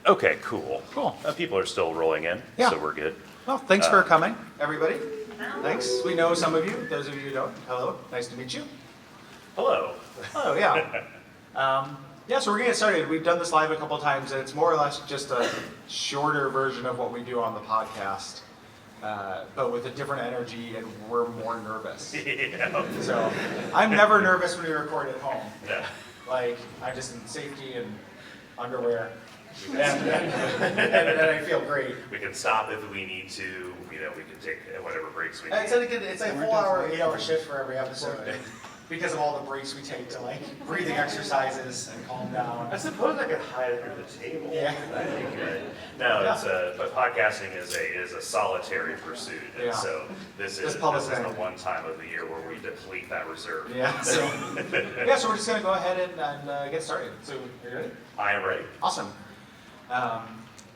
Okay, cool. Cool. People are still rolling in, Yeah. so we're good. Well, thanks for coming, everybody. Thanks. We know some of you. Those of you who don't, hello. Nice to meet you. Hello. Oh, yeah. Yeah, so we're going to get started. We've done this live a couple times, and it's more or less just a shorter version of what we do on the podcast, but with a different energy, and we're more nervous. Yeah. So I'm never nervous when we record at home. Yeah. Like, I'm just in safety and underwear, and I feel great. We can stop if we need to. You know, we can take whatever breaks we need. It's a full hour, 8-hour shift for every episode, because of all the breaks we take to like breathing exercises and calm down. I suppose I could hide under the table. Yeah. That'd be good. No, Yeah. but podcasting is a solitary pursuit, and Yeah. so this is the one time of the year where we deplete that reserve. Yeah. So so we're just gonna go ahead and get started. So are you ready? I am ready. Awesome.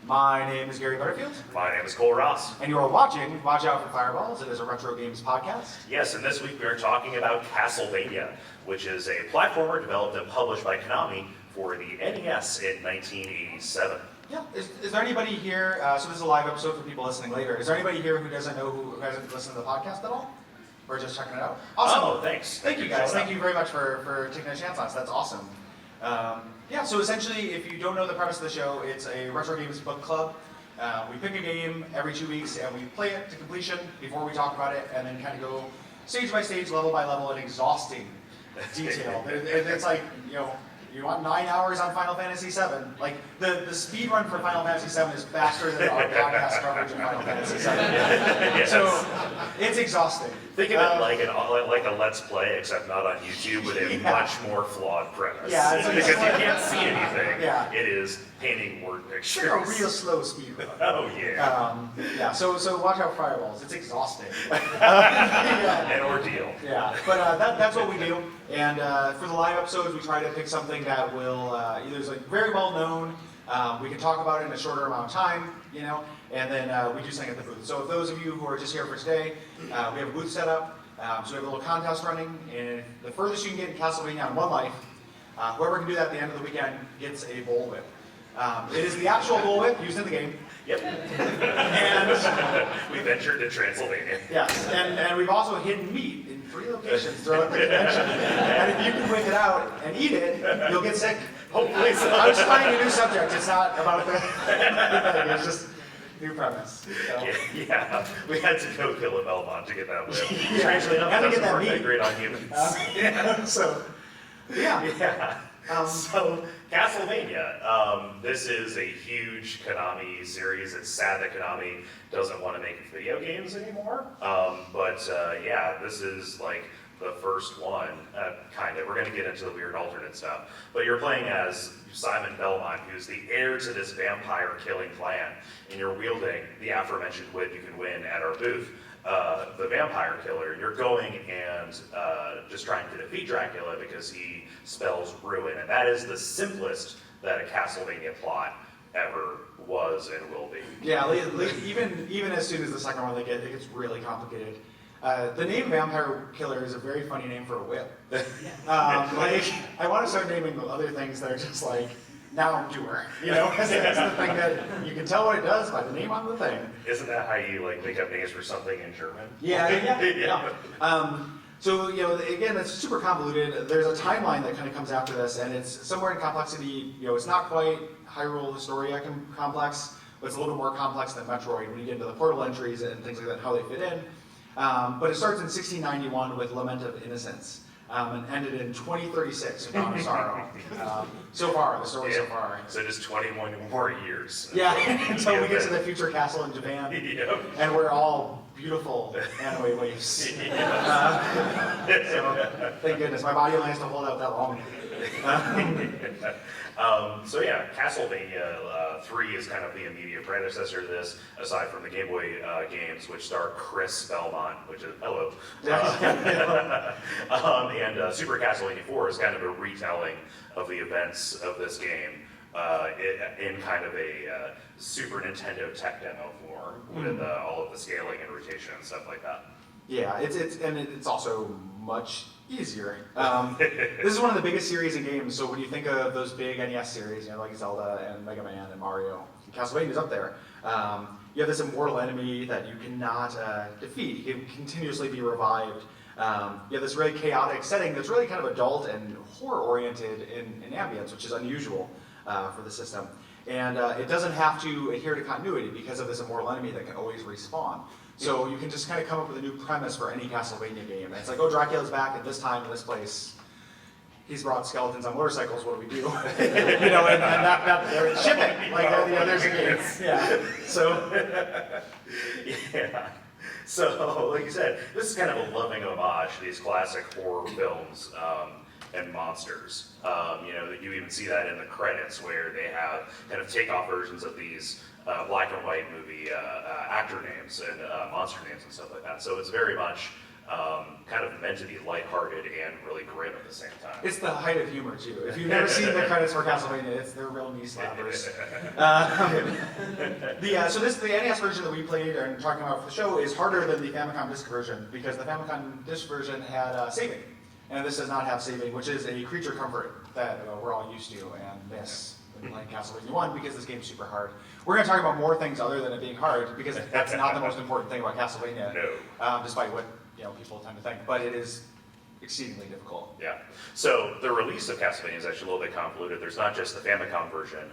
My name is Gary Butterfield, My name is Cole Ross. and you are watching Watch Out for Fireballs. It is a retro games podcast. Yes, and this week we are talking about Castlevania, which is a platformer developed and published by Konami for the NES in 1987. Yeah. Is there anybody here? So this is a live episode for people listening later. Is there anybody here who doesn't know who hasn't listened to the podcast at all? Or just checking it out? Awesome. Oh, thanks. Thank you guys. Thank you very much for taking a chance on us. That's awesome. Yeah, so essentially, if you don't know the premise of the show, it's a retro games book club. We pick a game every 2 weeks and we play it to completion before we talk about it, and then kind of go stage by stage, level by level in exhausting detail. It's like, you want 9 hours on Final Fantasy VII. Like, the speed run for Final Fantasy VII is faster than our podcast coverage of Final Fantasy VII. Yes. So, it's exhausting. Think of it like a Let's Play, except not on YouTube, with a much more flawed premise. Yeah, it's because you can't see anything. Yeah. It is painting word It's pictures. like a real slow speed run. Oh, yeah. Yeah, so watch out for fireballs. It's exhausting. An ordeal. Yeah, but that's what we do. And for the live episodes, we try to pick something that will either is like very well known. We can talk about it in a shorter amount of time, and then we do something at the booth. So if those of you who are just here for today, we have a booth set up. So we have a little contest running, and the furthest you can get in Castlevania on one life, whoever can do that at the end of the weekend gets a bull whip. It is the actual bull whip used in the game. Yep. And We ventured to Transylvania. yes, and we've also hidden meat in 3 locations throughout the convention. And if you can whip it out and eat it, you'll get sick. Hopefully so. I was trying a new subject. It's not about the thing. It's just new premise. So. Yeah, we had to go kill a Belmont to get that whip. Yeah. Strangely enough, Had to it get doesn't that work that meat. great on humans. So, yeah. Yeah. So, Castlevania. This is a huge Konami series. It's sad that Konami doesn't want to make video games anymore. Yeah, this is like the first one, kind of. We're going to get into the weird alternate stuff. But you're playing as Simon Belmont, who's the heir to this vampire-killing clan, and you're wielding the aforementioned whip you can win at our booth, the vampire killer. You're going and just trying to defeat Dracula because he spells ruin, and that is the simplest that a Castlevania plot ever was and will be. Yeah, even as soon as the second one, it gets really complicated. The name Vampire Killer is a very funny name for a whip. I want to start naming other things that are just like, now doer. Because that's the thing that you can tell what it does by the name on the thing. Isn't that how you make up names for something in German? Yeah. So, again, it's super convoluted. There's a timeline that kind of comes after this, and it's somewhere in complexity. It's not quite Hyrule Historia complex, but it's a little bit more complex than Metroid when you get into the portal entries and things like that, how they fit in. But it starts in 1691 with Lament of Innocence, and ended in 2036 with Dawn of Sorrow. So far, the story so far. So just 21 more years. Yeah, until we get to the future castle in Japan, and we're all beautiful anime waifs. So, thank goodness, my body only has to hold out that long. Castlevania 3 is kind of the immediate predecessor to this, aside from the Game Boy games, which star Chris Belmont, which is, hello. And Super Castlevania 4 is kind of a retelling of the events of this game in kind of a Super Nintendo tech demo form with all of the scaling and rotation and stuff like that. Yeah, it's also much easier. This is one of the biggest series in games, so when you think of those big NES series, like Zelda and Mega Man and Mario, Castlevania's up there. You have this immortal enemy that you cannot defeat. He can continuously be revived. You have this really chaotic setting that's really kind of adult and horror-oriented in ambience, which is unusual for the system. And it doesn't have to adhere to continuity because of this immortal enemy that can always respawn. So you can just kind of come up with a new premise for any Castlevania game. And it's like, oh, Dracula's back at this time in this place. He's brought skeletons on motorcycles. What do we do? And they're shipping. Like, there's a game. Yeah. So. Yeah. So, like you said, this is kind of a loving homage to these classic horror films and monsters. You even see that in the credits where they have kind of takeoff versions of these black and white movie actor names and monster names and stuff like that. So it's very much kind of meant to be lighthearted and really grim at the same time. It's the height of humor, too. If you've never seen the credits for Castlevania, they're real knee slappers. The NES version that we played and talking about for the show is harder than the Famicom Disc version because the Famicom Disc version had saving. And this does not have saving, which is a creature comfort that we're all used to and miss in like Castlevania 1 because this game's super hard. We're going to talk about more things other than it being hard because that's not the most important thing about Castlevania, despite what people tend to think. But it is exceedingly difficult. Yeah. So the release of Castlevania is actually a little bit convoluted. There's not just the Famicom version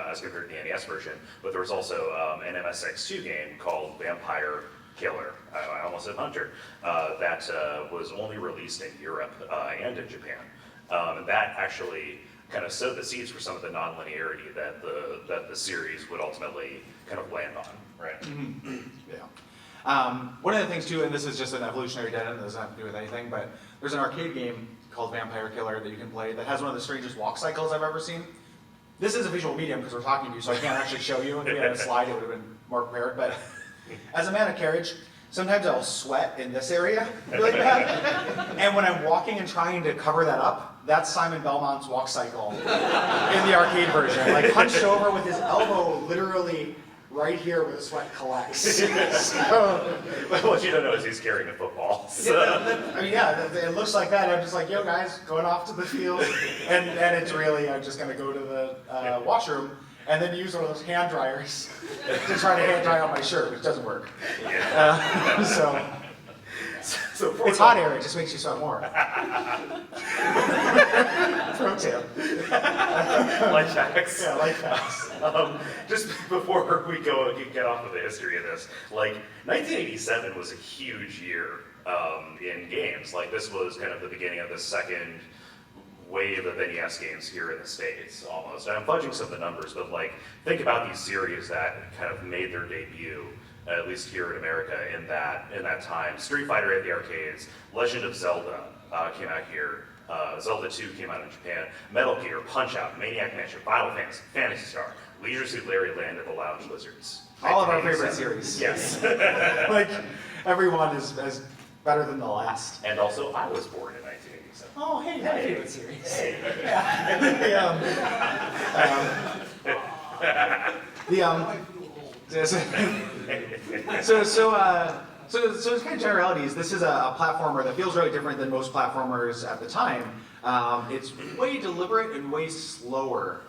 as compared to the NES version, but there was also an MSX2 game called Vampire Killer, I almost said Hunter, that was only released in Europe and in Japan. And that actually kind of sowed the seeds for some of the non-linearity that the series would ultimately kind of land on, right? Mm-hmm. Yeah. One of the things too, and this is just an evolutionary dead end, that doesn't have to do with anything, but there's an arcade game called Vampire Killer that you can play that has one of the strangest walk cycles I've ever seen. This is a visual medium because we're talking to you, so I can't actually show you. If we had a slide, it would have been more prepared, but as a man of carriage, sometimes I'll sweat in this area really bad. And when I'm walking and trying to cover that up, that's Simon Belmont's walk cycle in the arcade version. Like hunched over with his elbow literally right here where the sweat collects. So, But what you don't know is he's carrying a football. So. It looks like that. I'm just like, yo guys, going off to the field. And it's really, I'm just going to go to the washroom and then use one of those hand dryers to try to hand dry on my shirt, which doesn't work. Yeah. So it's hot air, it just makes you sweat more. Pro tip. Life hacks. Yeah, life hacks. Just before we get off of the history of this, like 1987 was a huge year in games. Like this was kind of the beginning of the second wave of NES games here in the States, almost. And I'm fudging some of the numbers, but like think about these series that kind of made their debut, at least here in America, in that time. Street Fighter at the arcades, Legend of Zelda came out here, Zelda 2 came out in Japan, Metal Gear, Punch-Out, Maniac Mansion, Final Fantasy, Phantasy Star, Leisure Suit Larry, Land of the Lounge Lizards. All of our favorite series. Yes. Like, everyone is better than the last. And also, I was born in 1987. Oh, hey, my favorite series. Hey. So it's kind of generalities. This is a platformer that feels really different than most platformers at the time. It's way deliberate and way slower,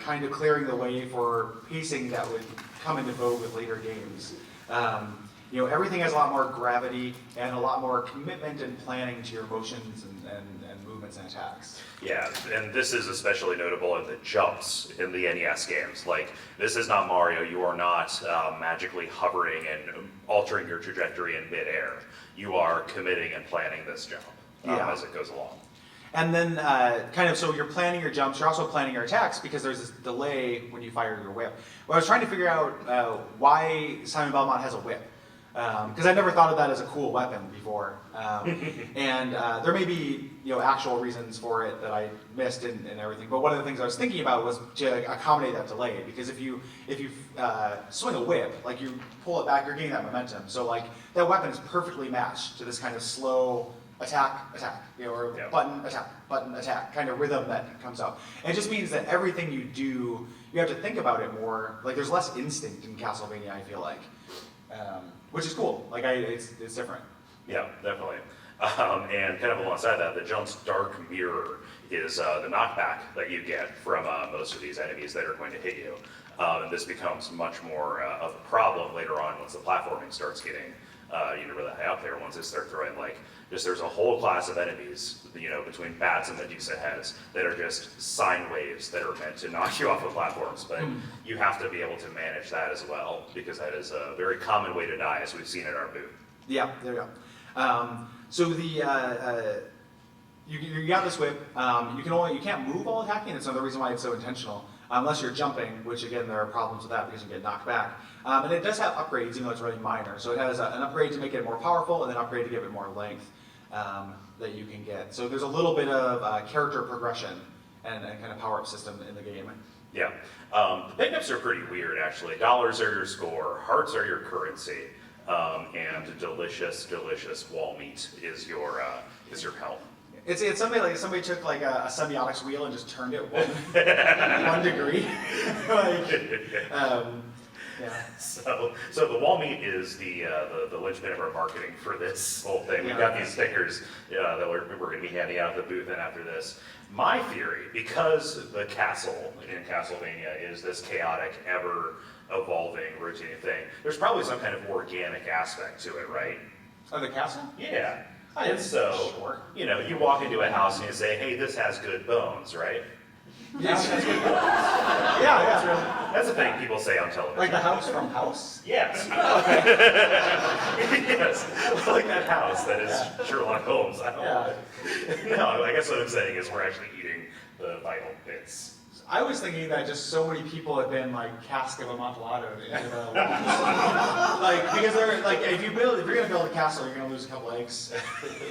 kind of clearing the way for pacing that would come into vogue with later games. Everything has a lot more gravity and a lot more commitment and planning to your motions and movements and attacks. Yeah, and this is especially notable in the jumps in the NES games. Like, this is not Mario. You are not magically hovering and altering your trajectory in midair. You are committing and planning this jump as it goes along. And then so you're planning your jumps, you're also planning your attacks because there's this delay when you fire your whip. Well, I was trying to figure out why Simon Belmont has a whip. Because I never thought of that as a cool weapon before, and there may be actual reasons for it that I missed and everything. But one of the things I was thinking about was to accommodate that delay. Because if you swing a whip, like you pull it back, you're getting that momentum. So like that weapon is perfectly matched to this kind of slow attack, or button attack kind of rhythm that comes out. And it just means that everything you do, you have to think about it more. Like there's less instinct in Castlevania, I feel like. Which is cool. Like it's different. Yeah, definitely. And kind of alongside that, the Jump's Dark Mirror is the knockback that you get from most of these enemies that are going to hit you. And this becomes much more of a problem later on once the platforming starts getting really high up there. Once they start throwing there's a whole class of enemies, between bats and Medusa heads that are just sine waves that are meant to knock you off of platforms. But you have to be able to manage that as well, because that is a very common way to die, as we've seen at our booth. Yeah, there you go. So you got this whip. You can't move while attacking. That's another reason why it's so intentional. Unless you're jumping, which again there are problems with that because you get knocked back. And it does have upgrades, even though it's really minor. So it has an upgrade to make it more powerful, and an upgrade to give it more length that you can get. So there's a little bit of character progression and kind of power-up system in the game. Yeah. The pickups are pretty weird, actually. Dollars are your score, hearts are your currency, and delicious, delicious wall meat is your health. It's something like somebody took a semiotics wheel and just turned it 1 degree. Yeah. So the wall meat is the linchpin of our marketing for this whole thing. We've got these stickers that we're going to be handing out at the booth and after this. My theory, because the castle in Castlevania is this chaotic, ever-evolving, rotating thing, there's probably some kind of organic aspect to it, right? Oh, the castle? Yeah. And so, sure. You walk into a house and you say, hey, this has good bones, right? Yes. Yeah. That's the thing people say on television. Like the house from House? Yes. Yes. Like that house that is Sherlock Holmes. No, I guess what I'm saying is we're actually eating the vital bits. I was thinking that just so many people have been cask of amontillado into the because they're if you're gonna build a castle, you're gonna lose a couple eggs.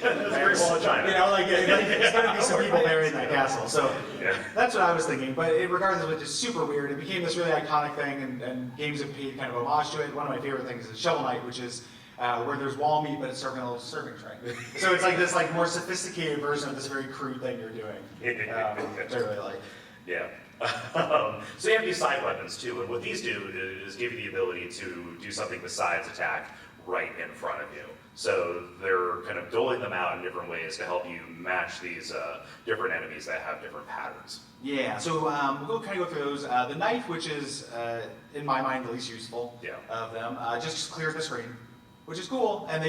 That's a great wall of China. There's gonna be some people buried in that castle. So yeah. That's what I was thinking. But regardless of it, just super weird. It became this really iconic thing, and games have paid kind of homage to it. One of my favorite things is Shovel Knight, which is where there's wall meat, but it's serving a little serving tray. So it's like this more sophisticated version of this very crude thing you're doing. Which I really like. Yeah. So you have these side weapons too, and what these do is give you the ability to do something besides attack right in front of you. So they're kind of doling them out in different ways to help you match these different enemies that have different patterns. Yeah, so we'll kind of go through those. The knife, which is, in my mind, the least useful of them, just clears the screen, which is cool. And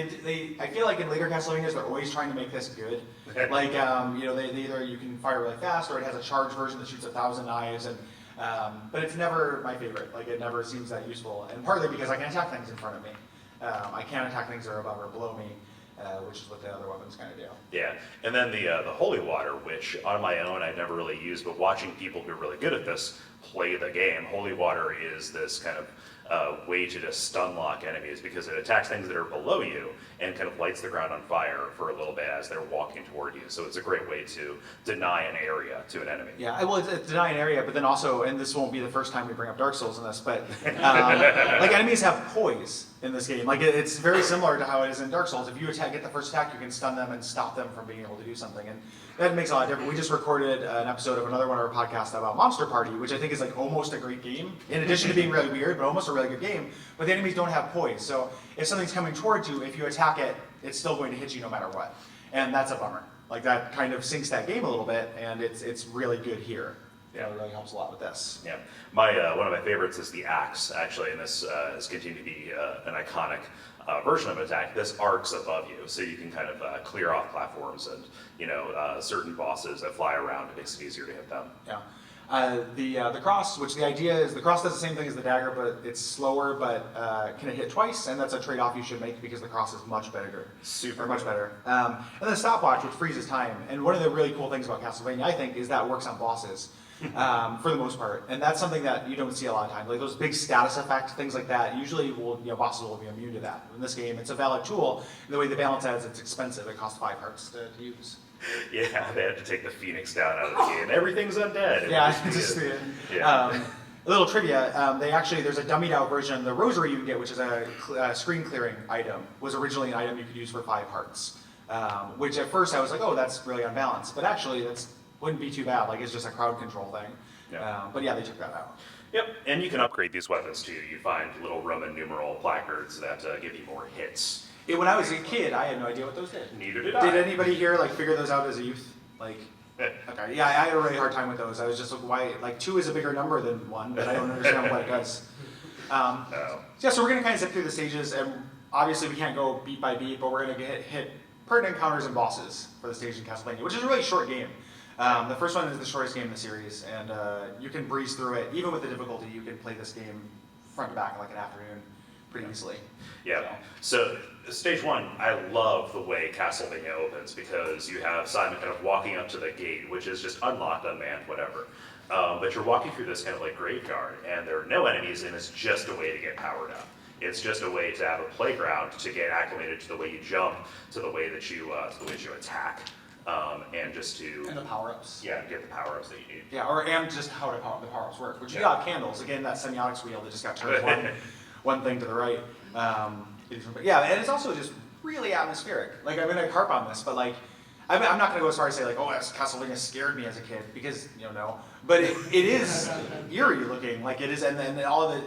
I feel like in later Castlevanias, they're always trying to make this good. They either you can fire really fast, or it has a charged version that shoots 1,000 knives, and but it's never my favorite. It never seems that useful, and partly because I can attack things in front of me. I can't attack things that are above or below me, which is what the other weapons kind of do. Yeah, and then the holy water, which on my own I've never really used, but watching people who are really good at this play the game, holy water is this kind of way to just stun lock enemies, because it attacks things that are below you and kind of lights the ground on fire for a little bit as they're walking toward you. So it's a great way to deny an area to an enemy. Yeah, well, it's deny an area, but then also, and this won't be the first time we bring up Dark Souls in this, but enemies have poise in this game. It's very similar to how it is in Dark Souls. If you get the first attack, you can stun them and stop them from being able to do something, and that makes a lot of difference. We just recorded an episode of another one of our podcasts about Monster Party, which I think is almost a great game, in addition to being really weird, but almost a really good game. But the enemies don't have poise, so if something's coming towards you, if you attack it, it's still going to hit you no matter what, and that's a bummer. That kind of sinks that game a little bit, and it's really good here. Yeah, it really helps a lot with this. Yeah, one of my favorites is the axe, actually, and this has continued to be an iconic version of an attack. This arcs above you, so you can kind of clear off platforms and certain bosses that fly around. It makes it easier to hit them. Yeah. The cross, which the idea is the cross does the same thing as the dagger, but it's slower, but can it hit twice? And that's a trade-off you should make, because the cross is much better. Much better. And then the stopwatch, which freezes time. And one of the really cool things about Castlevania, I think, is that it works on bosses. For the most part, and that's something that you don't see a lot of times. Those big status effect things like that, usually bosses will be immune to that. In this game, it's a valid tool. And the way the balance is, it's expensive. It costs 5 hearts to use. Yeah, they had to take the Phoenix down out of the game. Everything's undead. A little trivia, there's a dummied out version. The rosary you can get, which is a screen clearing item, was originally an item you could use for 5 hearts. Which at first I was like, oh, that's really unbalanced. But actually, that's wouldn't be too bad. It's just a crowd control thing. Yeah. But yeah, they took that out. Yep, and you can upgrade these weapons too. You find little Roman numeral placards that give you more hits. When I was a kid, I had no idea what those did. Neither did I. Did anybody here like figure those out as a youth? Like, okay, yeah, I had a really hard time with those. I was just like, why? Like 2 is a bigger number than 1, but I don't understand what it does. Yeah, so we're gonna kind of zip through the stages, and obviously we can't go beat by beat, but we're gonna hit pertinent encounters and bosses for the stage in Castlevania, which is a really short game. The first one is the shortest game in the series, and you can breeze through it. Even with the difficulty, you can play this game front to back in like an afternoon pretty easily. Yeah. So stage 1, I love the way Castlevania opens because you have Simon kind of walking up to the gate, which is just unlocked, unmanned, whatever. But you're walking through this kind of like graveyard, and there are no enemies, and it's just a way to get powered up. It's just a way to have a playground to get acclimated to the way you jump, to the way that you attack, and just to And the power-ups. yeah, get the power-ups that you need. Yeah, and just how the power-ups work. Which you got candles. Again, that semiotics wheel that just got turned one thing to the right. Yeah, and it's also just really atmospheric. Like, I'm gonna harp on this, but like, I'm not gonna go as far as say like, oh, Castlevania scared me as a kid, because no. But it is eerie looking, like it is, and then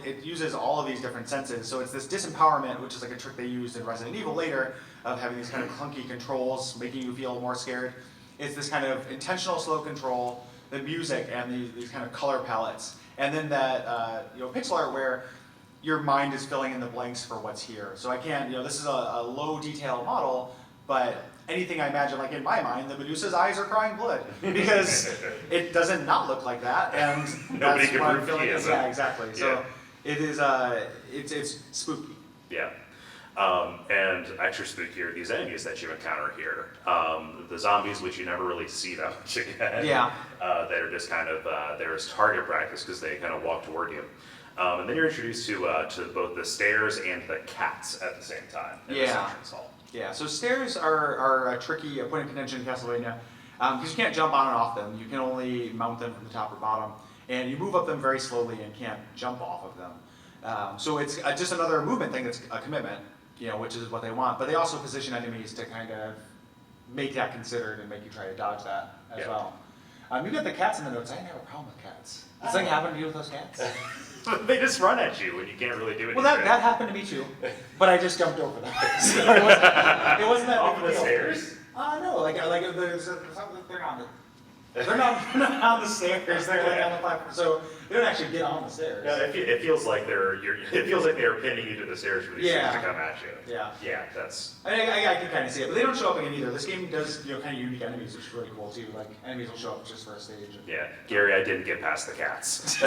it uses all of these different senses. So it's this disempowerment, which is like a trick they used in Resident Evil later, of having these kind of clunky controls, making you feel more scared. It's this kind of intentional slow control, the music, and these kind of color palettes, and then that pixel art where your mind is filling in the blanks for what's here. So I can't, this is a low detail model, but anything I imagine, like in my mind, the Medusa's eyes are crying blood, because it doesn't not look like that, and Nobody that's can what I'm prove feeling. he isn't. Yeah, exactly. Yeah. So it is, it's spooky. Yeah. And extra spooky are these enemies that you encounter here. The zombies, which you never really see that much again. Yeah. That are just kind of there as target practice because they kind of walk toward you. And then you're introduced to both the stairs and the cats at the same time in this entrance hall. Yeah, so stairs are a tricky point of contention in Castlevania, because you can't jump on and off them. You can only mount them from the top or bottom, and you move up them very slowly and can't jump off of them. So it's just another movement thing that's a commitment, which is what they want. But they also position enemies to kind of make that considered and make you try to dodge that as well. You got the cats in the notes. I didn't have a problem with cats. Does something happen to you with those cats? They just run at you when you can't really do anything. Well, that happened to me too, but I just jumped over them. So it wasn't that off big of a the deal. stairs. No, they're not on the stairs. They're like on the platform, so they don't actually get on the stairs. Yeah, it feels like they're pinning you to the stairs for these things to come at you. Yeah. Yeah, that's. I can kind of see it, but they don't show up again either. This game does kind of unique enemies, which is really cool too. Like enemies will show up just for a stage. Yeah, Gary, I didn't get past the cats.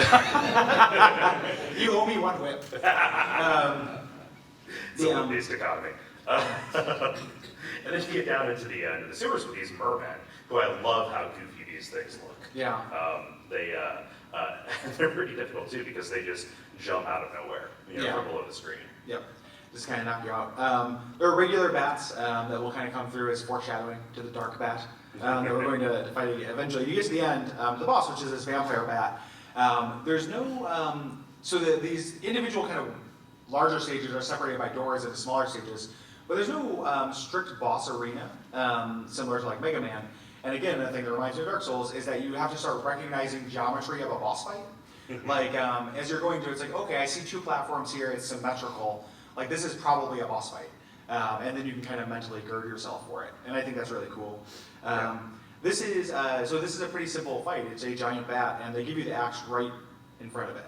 You owe me one whip. It's a one-piece dichotomy. And then you get down into the sewers with these mermen, who I love how goofy these things look. Yeah. They're pretty difficult too because they just jump out of nowhere, from below the screen. Yep. Just kind of knock you out. There are regular bats that will kind of come through as foreshadowing to the dark bat that we're going to fight eventually. You get to the end, the boss, which is this vampire bat. There's no, these individual kind of larger stages are separated by doors into smaller stages, but there's no strict boss arena, similar to like Mega Man. And again, the thing that reminds me of Dark Souls is that you have to start recognizing geometry of a boss fight. Like, as you're going through, it's like, okay, I see 2 platforms here, it's symmetrical. Like, this is probably a boss fight. And then you can kind of mentally gird yourself for it. And I think that's really cool. This is a pretty simple fight. It's a giant bat, and they give you the axe right in front of it,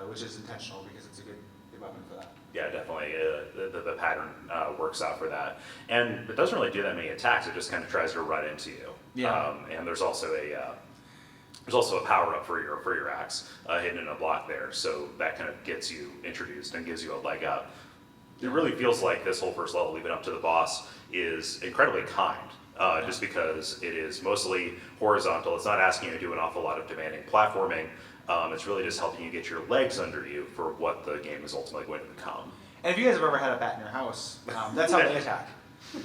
which is intentional because it's a good weapon for that. Yeah, definitely. The pattern works out for that, and it doesn't really do that many attacks. It just kind of tries to run into you. Yeah. And there's also a power up for your axe hidden in a block there, so that kind of gets you introduced and gives you a leg up. It really feels like this whole first level, even up to the boss, is incredibly kind. Just because it is mostly horizontal. It's not asking you to do an awful lot of demanding platforming. It's really just helping you get your legs under you for what the game is ultimately going to become. And if you guys have ever had a bat in your house, that's how they attack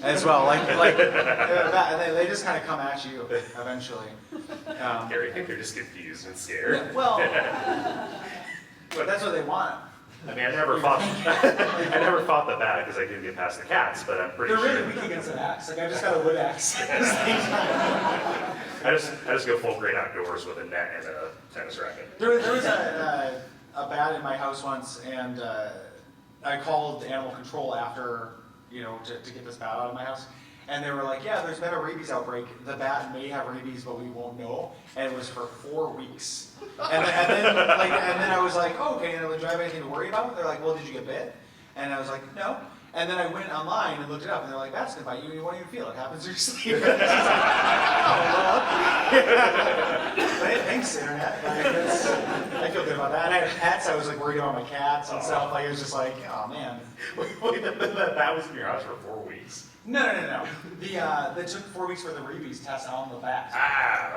as well. Like a bat, and they just kind of come at you eventually. Gary, I think they're just confused and scared. Yeah, well, but that's what they want. I mean, I never fought the bat because I didn't get past the cats, but I'm pretty They're sure. really weak against an axe. Like I just got a wood axe. I just go full great outdoors with a net and a tennis racket. There was a bat in my house once, and I called animal control after to get this bat out of my house. And they were like, yeah, there's been a rabies outbreak. The bat may have rabies, but we won't know. And it was for 4 weeks. And then I was like, oh, okay, and do I have anything to worry about? They're like, well, did you get bit? And I was like, no. And then I went online and looked it up, and they're like, bats can bite you, and you won't even feel it. It happens in your sleep. And it's just like, oh, well. Thanks, Internet. I feel good about that. And I had pets. I was like worried about my cats and stuff. Like, it was just like, oh, man. Wait, that was in your house for 4 weeks? No. They took 4 weeks for the rabies test on the bat.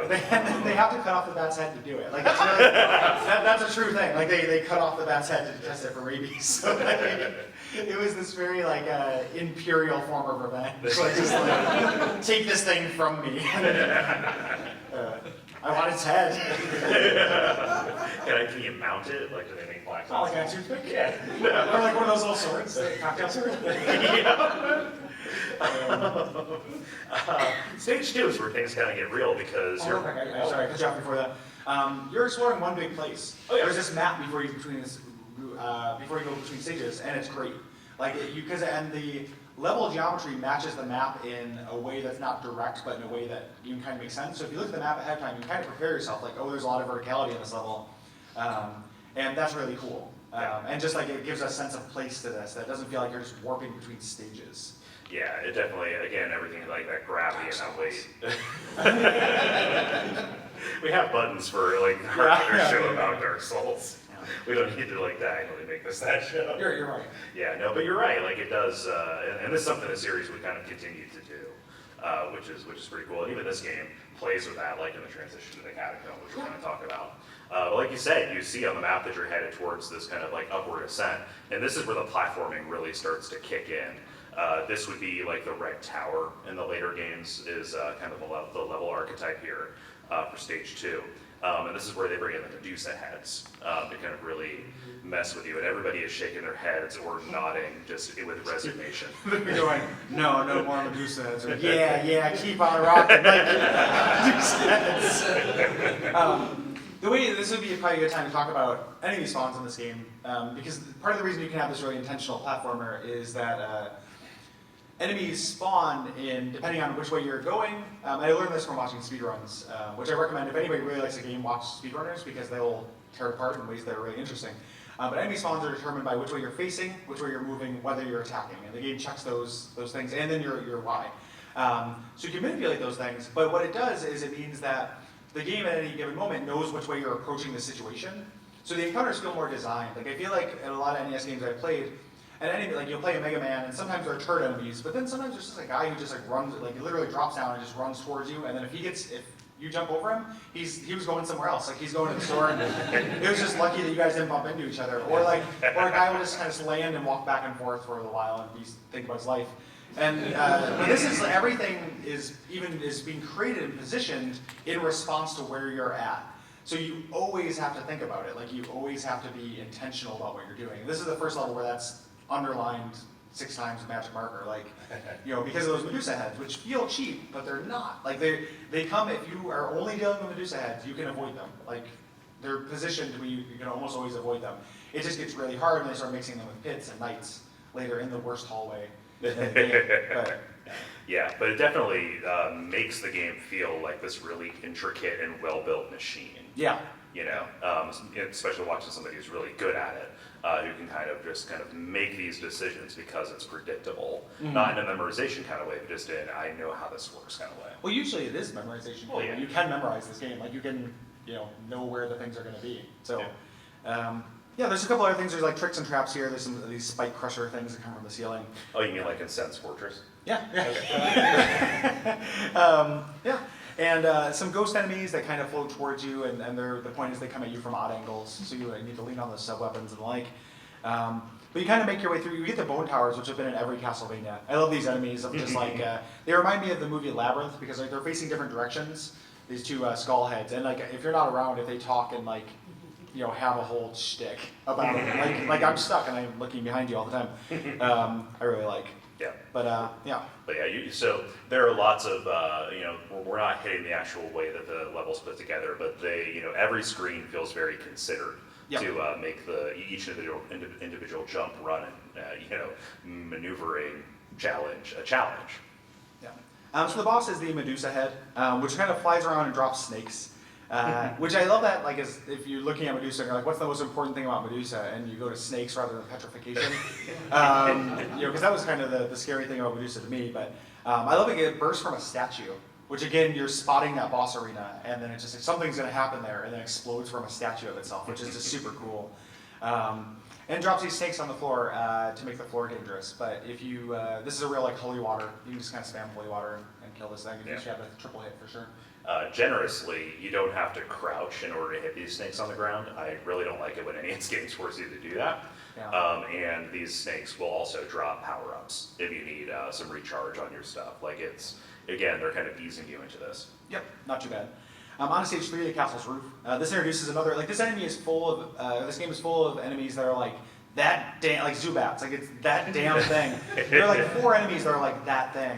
Okay. They have to cut off the bat's head to do it. Like, it's really, that's a true thing. Like, they cut off the bat's head to test it for rabies. So it was this very imperial form of revenge. Like, just take this thing from me. I want its head. Can you mount it? Like, do they make black? Oh, like a toothpick? Yeah. Or like one of those little swords, the cocktail sword. Yeah. Stage 2 is where things kind of get real because I'm sorry, I cut you off before that. You're exploring one big place. Oh, yeah. There's this map before you go between stages, and it's great. And the level geometry matches the map in a way that's not direct, but in a way that you can kind of make sense. So if you look at the map ahead of time, you kind of prepare yourself, like, oh, there's a lot of verticality in this level, and that's really cool. And just like it gives a sense of place to this, that doesn't feel like you're just warping between stages. Yeah, it definitely, again, everything like that gravity and that weight. We have buttons for our show about Dark Souls. Yeah. We don't need to diagonally make this that show. You're right. Yeah, no, but you're right. Like it does, and this is something in the series we kind of continue to do, which is pretty cool. And even this game plays with that, like in the transition to the Catacomb, which we're going to talk about. But like you said, you see on the map that you're headed towards this kind of upward ascent, and this is where the platforming really starts to kick in. This would be like the Red Tower in the later games is kind of the level archetype here for stage 2. And this is where they bring in the Medusa heads to kind of really mess with you. And everybody is shaking their heads or nodding just with resignation. They're going, no more Medusa heads. Or, yeah, keep on rocking. Medusa heads. The way this would be probably a good time to talk about enemy spawns in this game, because part of the reason you can have this really intentional platformer is that enemies spawn depending on which way you're going. I learned this from watching speedruns, which I recommend if anybody really likes a game, watch speedrunners because they'll tear it apart in ways that are really interesting. But enemy spawns are determined by which way you're facing, which way you're moving, whether you're attacking, and the game checks those things, and then your why. So you can manipulate those things, but what it does is it means that the game at any given moment knows which way you're approaching the situation. So the encounters feel more designed. Like I feel like in a lot of NES games I've played, an enemy, you'll play a Mega Man, and sometimes they're turret enemies, but then sometimes there's just a guy who just runs, he literally drops down and just runs towards you, and then if you jump over him, he was going somewhere else. Like he's going to the store, and it was just lucky that you guys didn't bump into each other. Or a guy will just kind of land and walk back and forth for a little while and think about his life. And this is everything is being created and positioned in response to where you're at. So you always have to think about it. Like you always have to be intentional about what you're doing. This is the first level where that's underlined 6 times with magic marker, because of those Medusa heads, which feel cheap, but they're not. Like they come, if you are only dealing with Medusa heads, you can avoid them. Like they're positioned where you can almost always avoid them. It just gets really hard when they start mixing them with pits and knights later in the worst hallway. Yeah, but it definitely makes the game feel like this really intricate and well-built machine. Yeah. Especially watching somebody who's really good at it, who can kind of make these decisions because it's predictable, not in a memorization kind of way, but just in I know how this works kind of way. Well, usually it is memorization. Well, yeah. You can memorize this game, you can, know where the things are going to be. So, there's a couple other things. There's tricks and traps here. There's some of these spike crusher things that come from the ceiling. Oh, you mean like in Sense Fortress? Yeah. Okay. And some ghost enemies that kind of float towards you, and the point is they come at you from odd angles, so you need to lean on those sub-weapons and the like. But you kind of make your way through. You get the bone towers, which have been in every Castlevania. I love these enemies. Of just they remind me of the movie Labyrinth because they're facing different directions. These 2 skull heads, and if you're not around, if they talk and have a whole shtick about it, I'm stuck and I'm looking behind you all the time. I really like. Yeah. But yeah. But yeah, so there are lots of, we're not hitting the actual way that the level's put together, but they, every screen feels very considered to make each individual jump, run, and, maneuvering challenge a challenge. Yeah. So the boss is the Medusa head, which kind of flies around and drops snakes. Which I love that, like, if you're looking at Medusa, and you're like, what's the most important thing about Medusa? And you go to snakes rather than petrification. Because that was kind of the scary thing about Medusa to me. But I love it bursts from a statue, which again, you're spotting that boss arena, and then it's just like, something's going to happen there, and then explodes from a statue of itself, which is just super cool. And drops these snakes on the floor to make the floor dangerous. But if you, this is a real like holy water, you can just kind of spam holy water and kill this thing. You should have a triple hit for sure. Generously, you don't have to crouch in order to hit these snakes on the ground. I really don't like it when any games force you to do that. Yeah. And these snakes will also drop power-ups if you need some recharge on your stuff. Like again, they're kind of easing you into this. Yep, not too bad. On stage 3, the castle's roof. This introduces another, like this enemy is full of, this game is full of enemies that are like, that damn, like Zubats, like it's that damn thing. There are like 4 enemies that are like that thing.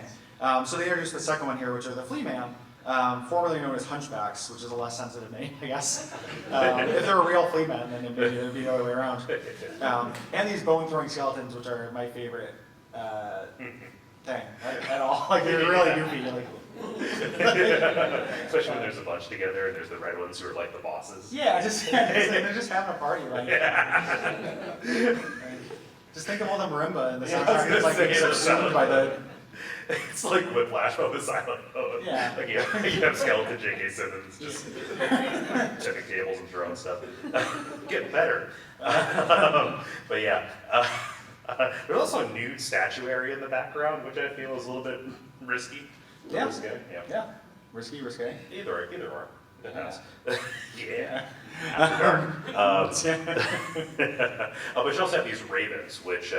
So they introduced the second one here, which are the Flea Man, formerly known as Hunchbacks, which is a less sensitive name, I guess. If they're a real flea man, then it'd be the other way around. And these bone-throwing skeletons, which are my favorite thing at all. Like they're really goofy. You're like, especially when there's a bunch together and there's the red ones who are like the bosses. yeah, they're just having a party, right? Just think of all the marimba and the soundtrack is like being subsumed by the. It's like Whiplash but with silent mode. Yeah. Like you have skeleton J.K. Simmons just tipping tables and throwing stuff. Getting better. But yeah. There's also a nude statuary in the background, which I feel is a little bit risky. Yeah. Risque. Yeah. Risky, risque. Either or. Depends. Yeah. After dark. But you also have these ravens, which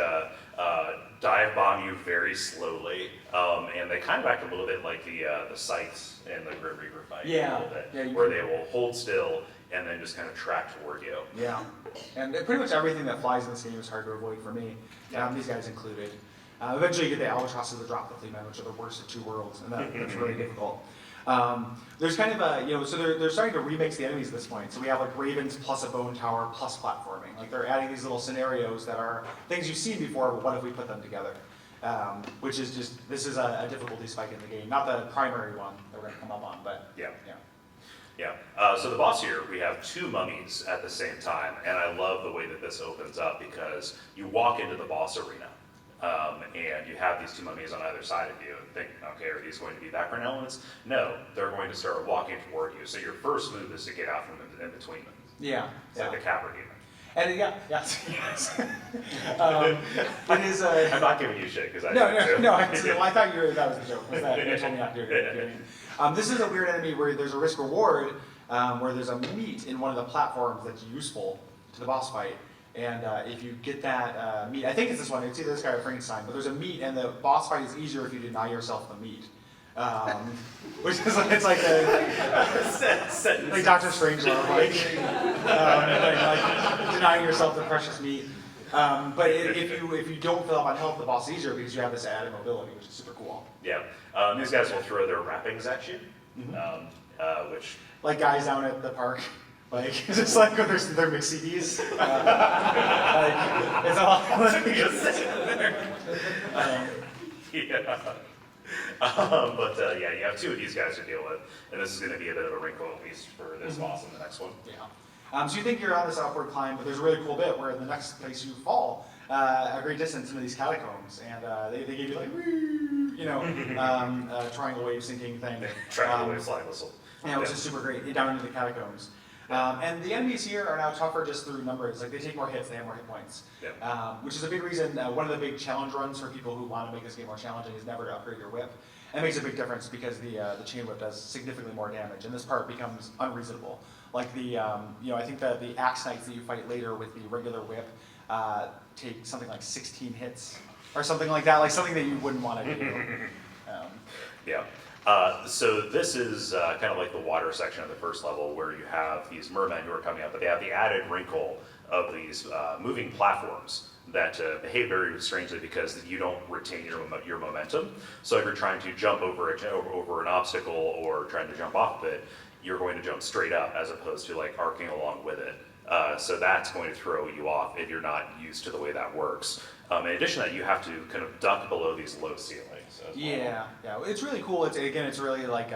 dive bomb you very slowly, and they kind of act a little bit like the scythes in the Grim Reaper fight. Yeah. A little bit, Yeah, where they will hold still and then just kind of track toward you. Yeah. And pretty much everything that flies in this game is hard to avoid for me. These guys included. Eventually you get the albatrosses that drop the flea men, which are the worst of 2 worlds, and that's really difficult. There's kind of a, so they're starting to remix the enemies at this point. So we have like ravens plus a bone tower plus platforming. Like they're adding these little scenarios that are things you've seen before, but what if we put them together? Which is just, this is a difficulty spike in the game. Not the primary one that we're going to come up on, but yeah. So the boss here, we have 2 mummies at the same time, and I love the way that this opens up because you walk into the boss arena. And you have these 2 mummies on either side of you and think, okay, are these going to be background elements? No, they're going to start walking toward you. So your first move is to get out from in between them. Yeah. It's like the Capra demon. And yes. It is a... I'm not giving you shit because I No, I thought that was the joke. Was that you told me not to do it. This is a weird enemy where there's a risk reward, where there's a meat in one of the platforms that's useful to the boss fight. And if you get that meat, I think it's this one, it's either this guy or Frankenstein, but there's a meat, and the boss fight is easier if you deny yourself the meat. Which is like, it's like like Dr. Strangelove, like denying yourself the precious meat. But if you don't fill up on health, the boss is easier because you have this added mobility, which is super cool. Yeah, these guys will throw their wrappings at you, which... Like guys down at the park. Like, just like when they're mixed CDs. It's all yeah, you have 2 of these guys to deal with, and this is going to be a bit of a wrinkle, at least for this boss and the next one. Yeah. So you think you're on this upward climb, but there's a really cool bit where in the next place you fall a great distance into these catacombs, and they give you like, triangle wave sinking thing. Triangle wave slide whistle. Yeah, which is super great, down into the catacombs. And the enemies here are now tougher just through numbers. Like they take more hits, they have more hit points. Which is a big reason, one of the big challenge runs for people who want to make this game more challenging is never to upgrade your whip. And it makes a big difference because the chain whip does significantly more damage, and this part becomes unreasonable. Like the, I think that the axe knights that you fight later with the regular whip take something like 16 hits, or something like that, like something that you wouldn't want to do. So this is kind of like the water section of the first level where you have these mermen who are coming up, but they have the added wrinkle of these moving platforms that behave very strangely because you don't retain your momentum. So if you're trying to jump over an obstacle or trying to jump off of it, you're going to jump straight up as opposed to like arcing along with it. So that's going to throw you off if you're not used to the way that works. In addition to that, you have to kind of duck below these low ceilings as well. Yeah, it's really cool. It's really like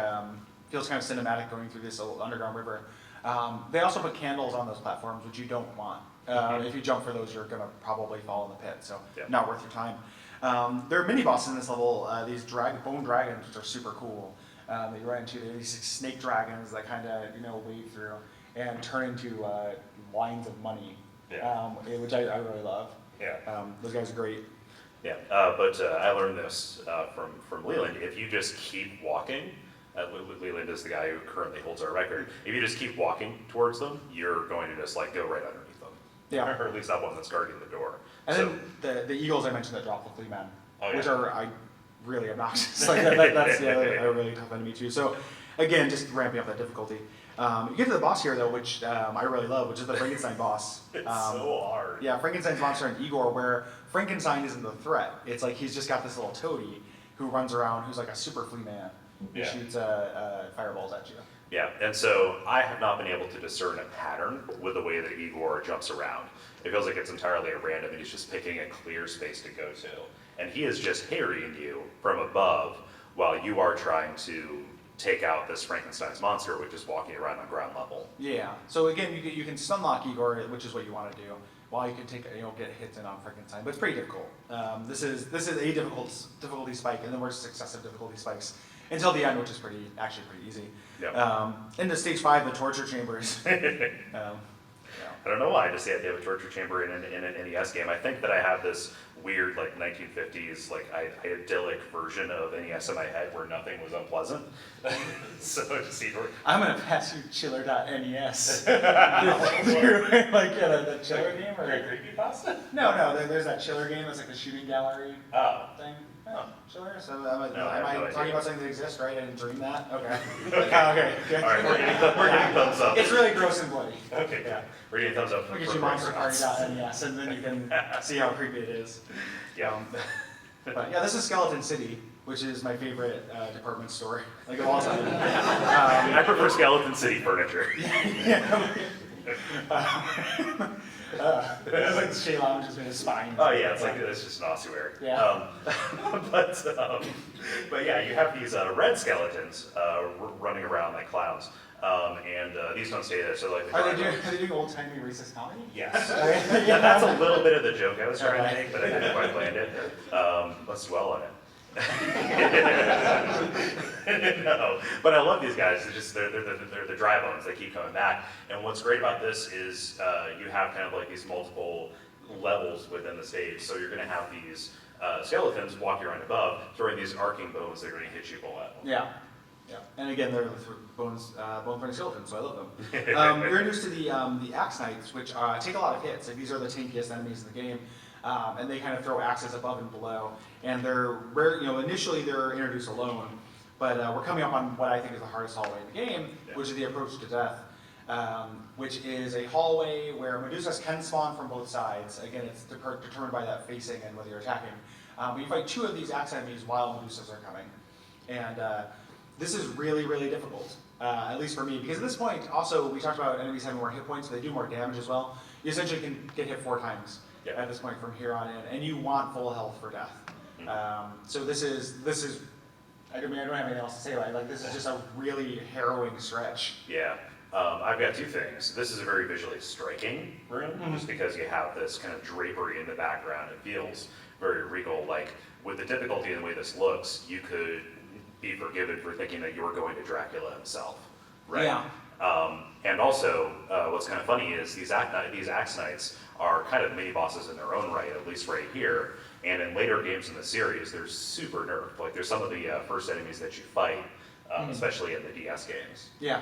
feels kind of cinematic going through this underground river. They also put candles on those platforms, which you don't want. If you jump for those, you're gonna probably fall in the pit, so not worth your time. There are mini bosses in this level. These bone dragons, which are super cool. That you run into. They're these snake dragons that kind of wade through and turn into lines of money, which I really love. Those guys are great. But I learned this from Leland. If you just keep walking, Leland is the guy who currently holds our record. If you just keep walking towards them, you're going to just like go right underneath them. Or at least that one that's guarding the door. And then the eagles I mentioned that drop the flea man, which are really obnoxious. Like that's a really tough enemy too. So again, just ramping up that difficulty. You get to the boss here though, which I really love, which is the Frankenstein boss. It's so hard. Yeah, Frankenstein's monster in Igor, where Frankenstein isn't the threat. It's like he's just got this little toady who runs around, who's like a super flea man, who shoots fireballs at you. Yeah, and so I have not been able to discern a pattern with the way that Igor jumps around. It feels like it's entirely at random, and he's just picking a clear space to go to. And he is just harrying you from above while you are trying to take out this Frankenstein's monster, which is walking around on ground level. Yeah, so again, you can stunlock Igor, which is what you want to do, while you can get hits in on Frankenstein, but it's pretty difficult. This is a difficulty spike, and then we're successive difficulty spikes until the end, which is actually pretty easy. Into stage 5, the torture chambers. I don't know why, I just say they have a torture chamber in an NES game. I think that I have this weird 1950s idyllic version of NES in my head where nothing was unpleasant. So just I'm gonna pass you chiller.nes. The chiller game or creepypasta? No, there's that chiller game that's like the shooting gallery thing. Chiller? So am I talking about something that exists, right? I didn't dream that? Okay. Okay. Alright, we're getting thumbs up. It's really gross and bloody. Okay, yeah. We're getting thumbs up. Look at you monsterparty.nes, and then you can see how creepy it is. But yeah, this is Skeleton City, which is my favorite department store, like of all time. I prefer Skeleton City furniture. It's like Shea Lounge has been his spine. Oh yeah, it's just an ossuary. But yeah, you have these red skeletons running around like clowns, and these don't stay there. So like, are they doing old timey racist comedy? Yes. That's a little bit of the joke I was trying to make, but I didn't quite land it. Let's dwell on it. No, but I love these guys. They're the dry bones. They keep coming back. And what's great about this is you have kind of like these multiple levels within the stage. So you're going to have these skeletons walking around above, throwing these arcing bones that are going to hit you below. Yeah. And again, they're bone-throwing skeletons, so I love them. You're introduced to the Axe Knights, which take a lot of hits. Like, these are the tankiest enemies in the game. And they kind of throw axes above and below. And they're rare, initially they're introduced alone, but we're coming up on what I think is the hardest hallway in the game, which is the approach to death, which is a hallway where Medusas can spawn from both sides. Again, it's determined by that facing and whether you're attacking. But you fight 2 of these axe enemies while Medusas are coming. And this is really, really difficult, at least for me, because at this point, also, we talked about enemies having more hit points, so they do more damage as well. You essentially can get hit 4 times. At this point from here on in, and you want full health for death. So this is, I don't have anything else to say about it. Like, this is just a really harrowing stretch. Yeah, I've got 2 things. This is a very visually striking room, just because you have this kind of drapery in the background. It feels very regal. Like, with the difficulty and the way this looks, you could be forgiven for thinking that you were going to Dracula himself, right? Yeah. And also, what's kind of funny is these Axe Knights are kind of mini bosses in their own right, at least right here. And in later games in the series, they're super nerfed. Like, there's some of the first enemies that you fight, especially in the DS games. Yeah.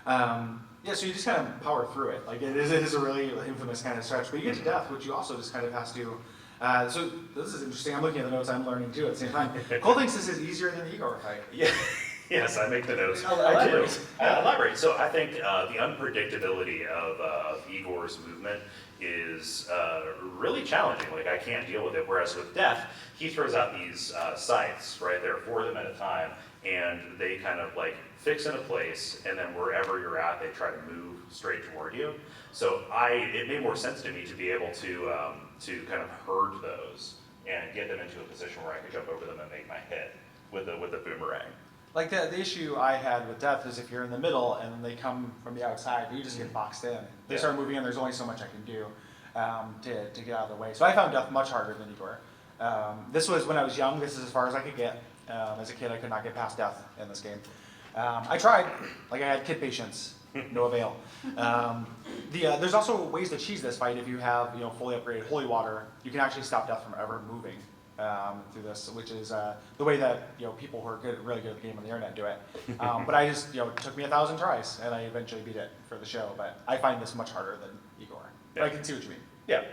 So you just kind of power through it. Like, it is a really infamous kind of stretch. But you get to death, which you also just kind of has to. So this is interesting. I'm looking at the notes. I'm learning too at the same time. Cole thinks this is easier than the Igor fight. Yeah. Yes, I make the notes. Elaborate. Elaborate. So I think the unpredictability of Igor's movement is really challenging. Like, I can't deal with it. Whereas with Death, he throws out these scythes, right? There are 4 of them at a time, and they kind of like fix in a place, and then wherever you're at, they try to move straight toward you. So it made more sense to me to be able to kind of herd those and get them into a position where I could jump over them and make my hit with the boomerang. Like the issue I had with death is if you're in the middle and they come from the outside, you just get boxed in. They start moving and there's only so much I can do to get out of the way. So I found death much harder than Igor. This was when I was young. This is as far as I could get. As a kid, I could not get past death in this game. I tried. Like I had kid patience. No avail. There's also ways to cheese this fight if you have fully upgraded holy water. You can actually stop death from ever moving through this, which is the way that people who are really good at the game on the internet do it. But I just it took me 1,000 tries and I eventually beat it for the show. But I find this much harder than Igor. But I can see what you mean. Yeah.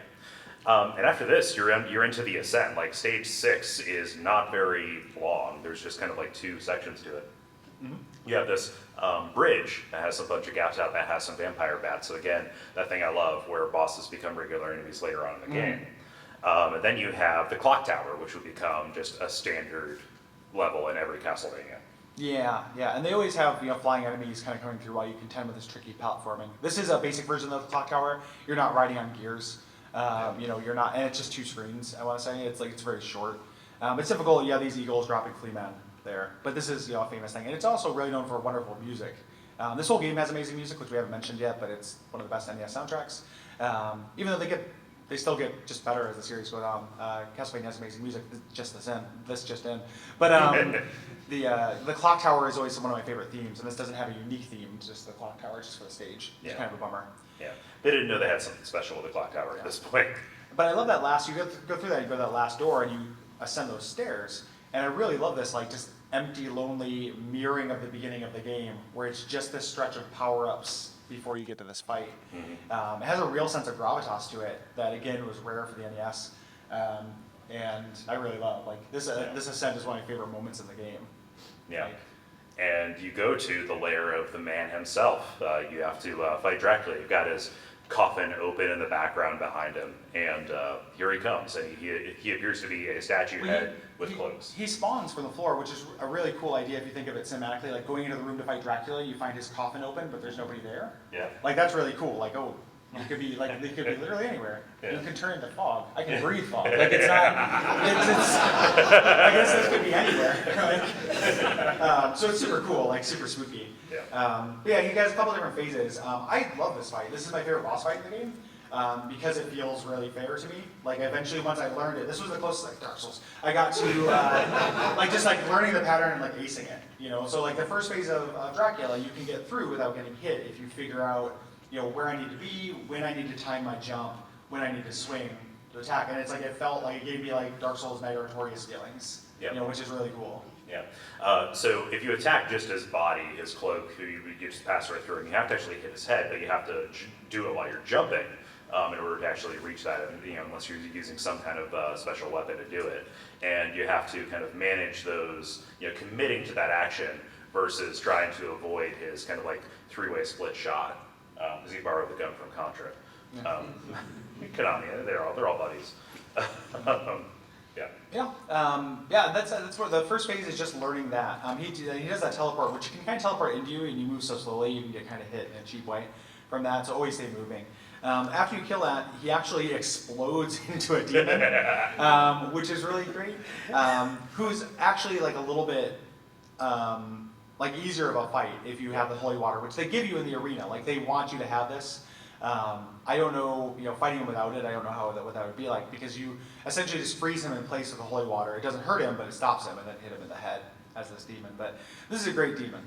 And after this, you're into the ascent. Like stage 6 is not very long. There's just kind of like 2 sections to it. Mm-hmm. You have this bridge that has a bunch of gaps out that has some vampire bats. So again, that thing I love where bosses become regular enemies later on in the game. And then you have the clock tower, which will become just a standard level in every Castlevania. Yeah, and they always have flying enemies kind of coming through while you contend with this tricky platforming. This is a basic version of the clock tower. You're not riding on gears. You're not, and it's just 2 screens. I want to say it's very short. It's difficult. You have these eagles dropping flea men there, but this is a famous thing, and it's also really known for wonderful music. This whole game has amazing music, which we haven't mentioned yet, but it's one of the best NES soundtracks. Even though they still get just better as the series goes on. Castlevania has amazing music. This just in. But the clock tower is always one of my favorite themes, and this doesn't have a unique theme. It's just the clock tower, just for the stage. It's kind of a bummer. Yeah, they didn't know they had something special with the clock tower at this point. But I love that you go through that, you go to that last door, and you ascend those stairs. And I really love this, just empty, lonely mirroring of the beginning of the game, where it's just this stretch of power-ups before you get to this fight. Mm-hmm. It has a real sense of gravitas to it that, again, was rare for the NES. And I really love. This ascent is one of my favorite moments in the game. Yeah. And you go to the lair of the man himself. You have to fight Dracula. You've got his coffin open in the background behind him, and here he comes. And he appears to be a statue head with cloaks. He spawns from the floor, which is a really cool idea if you think of it cinematically. Like going into the room to fight Dracula, you find his coffin open, but there's nobody there. Yeah. That's really cool. He could be literally anywhere. Yeah. You can turn into fog. I can breathe fog. It's not. I guess this could be anywhere. So it's super cool, super spooky. Yeah. But yeah, he has a couple different phases. I love this fight. This is my favorite boss fight in the game because it feels really fair to me. Eventually, once I learned it, this was the closest Dark Souls I got to just learning the pattern and acing it. So the first phase of Dracula, you can get through without getting hit if you figure out where I need to be, when I need to time my jump, when I need to swing to attack. And it felt like it gave me Dark Souls Knight Artorias feelings, which is really cool. Yeah. So if you attack just his body, his cloak, who you just pass right through, and you have to actually hit his head, but you have to do it while you're jumping in order to actually reach that, unless you're using some kind of special weapon to do it. And you have to kind of manage those, committing to that action versus trying to avoid his kind of 3-way split shot. Because he borrowed the gun from Contra. Konami, they're all buddies. That's where the first phase is just learning that. He does that teleport, which you can kind of teleport into you, and you move so slowly, you can get kind of hit in a cheap way from that, so always stay moving. After you kill that, he actually explodes into a demon, which is really great, who's actually a little bit easier of a fight if you have the holy water, which they give you in the arena. They want you to have this. I don't know, fighting him without it, I don't know how that would be like, because you essentially just freeze him in place with the holy water. It doesn't hurt him, but it stops him and then hit him in the head as this demon. But this is a great demon.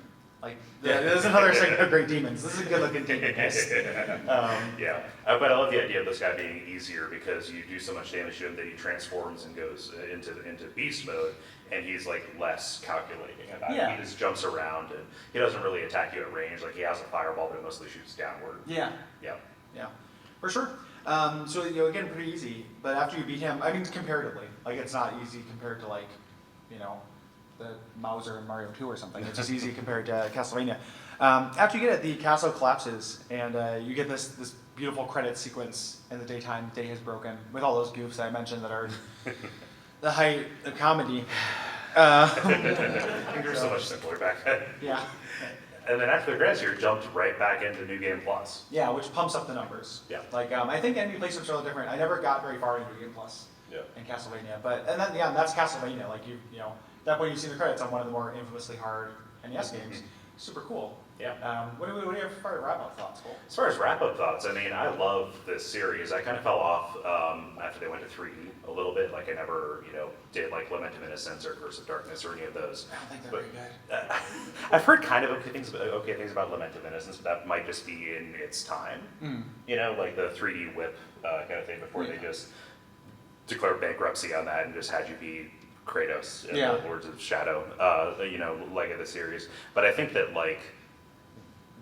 There's another segment of great demons. This is a good-looking demon, guys. But I love the idea of this guy being easier because you do so much damage to him that he transforms and goes into beast mode, and he's less calculating about it. He just jumps around, and he doesn't really attack you at range. He has a fireball, but it mostly shoots downward. Yeah, for sure. So again, pretty easy. But after you beat him, comparatively, it's not easy compared to the Mauser in Mario 2 or something. It's just easy compared to Castlevania. After you get it, the castle collapses, and you get this beautiful credit sequence in the daytime. Day has broken, with all those goofs that I mentioned that are the height of comedy. I think there's so much simpler back then. Yeah. And then after the credits, you're jumped right back into New Game Plus. Yeah, which pumps up the numbers. Yeah. Like, I think enemy placements are a little different. I never got very far into New Game Plus in Castlevania, and then, yeah, that's Castlevania. Like, you know, at that point you see the credits on one of the more infamously hard NES games. Super cool. Yeah. What do you have for wrap-up thoughts, Cole? As far as wrap-up thoughts, I mean, I love this series. I kind of fell off after they went to 3D a little bit. Like, I never, you know, did like Lament of Innocence or Curse of Darkness or any of those. I don't think they're very good. I've heard kind of okay things about Lament of Innocence, but that might just be in its time. You know, like the 3D whip kind of thing before they just declared bankruptcy on that and just had you be Kratos in the Lords of Shadow, you know, leg of the series. But I think that, like,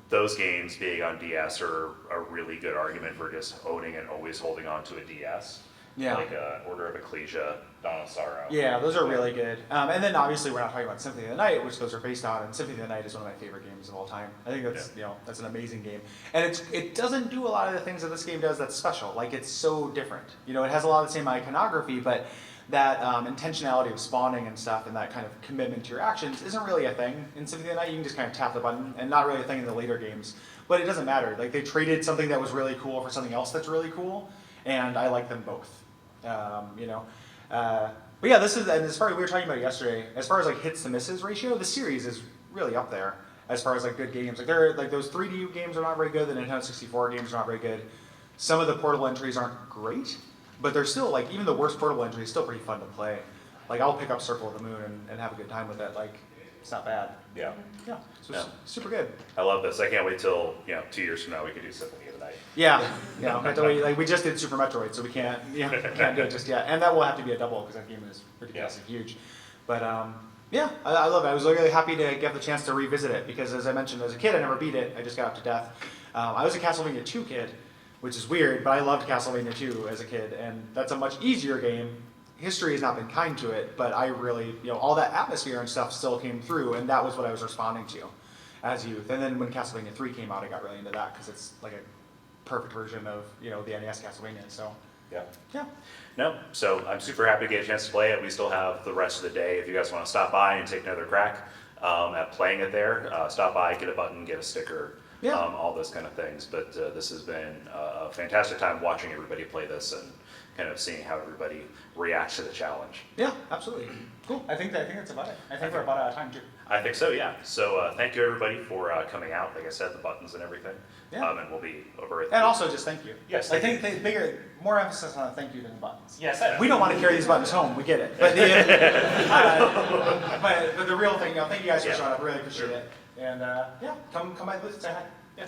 those games being on DS are a really good argument for just owning and always holding on to a DS. Yeah. Like Order of Ecclesia, Dawn of Sorrow. Yeah, those are really good. And then obviously we're not talking about Symphony of the Night, which those are based on, and Symphony of the Night is one of my favorite games of all time. I think that's you know, that's an amazing game. And it doesn't do a lot of the things that this game does that's special. Like, it's so different. You know, it has a lot of the same iconography, but that intentionality of spawning and stuff and that kind of commitment to your actions isn't really a thing in Symphony of the Night. You can just kind of tap the button, and not really a thing in the later games. But it doesn't matter. Like, they traded something that was really cool for something else that's really cool, and I like them both. You know, but yeah, this is, and as far as we were talking about yesterday, as far as like hits to misses ratio, the series is really up there as far as like good games. Like, they're like those 3D games are not very good. The Nintendo 64 games are not very good. Some of the portable entries aren't great, but they're still, like, even the worst portable entry is still pretty fun to play. Like, I'll pick up Circle of the Moon and have a good time with it. Like, it's not bad. Yeah. Yeah, so it's super good. I love this. I can't wait till, you know, 2 years from now we can do Symphony of the Night. Yeah, like, we just did Super Metroid, so we can't do it just yet. And that will have to be a double, because that game is ridiculously huge. But yeah, I love it. I was really happy to get the chance to revisit it, because as I mentioned, as a kid, I never beat it. I just got up to death. I was a Castlevania 2 kid, which is weird, but I loved Castlevania 2 as a kid, and that's a much easier game. History has not been kind to it, but I really, you know, all that atmosphere and stuff still came through, and that was what I was responding to as youth. And then when Castlevania 3 came out, I got really into that, because it's like a perfect version of, you know, the NES Castlevania, so. Yeah. No, so I'm super happy to get a chance to play it. We still have the rest of the day. If you guys want to stop by and take another crack at playing it there, stop by, get a button, get a sticker. All those kind of things. But this has been a fantastic time watching everybody play this and kind of seeing how everybody reacts to the challenge. Yeah, absolutely. Cool. I think that's about it. I think we're about out of time too. I think so, yeah. So thank you everybody for coming out. Like I said, the buttons and everything. And we'll be over at And also just thank you. Yes. I think more emphasis on thank you than the buttons. Yes. I know. We don't want to carry these buttons home. We get it. But but the real thing, you know, thank you guys for showing up. Really appreciate it. And yeah, come by the booth and say hi. Yeah.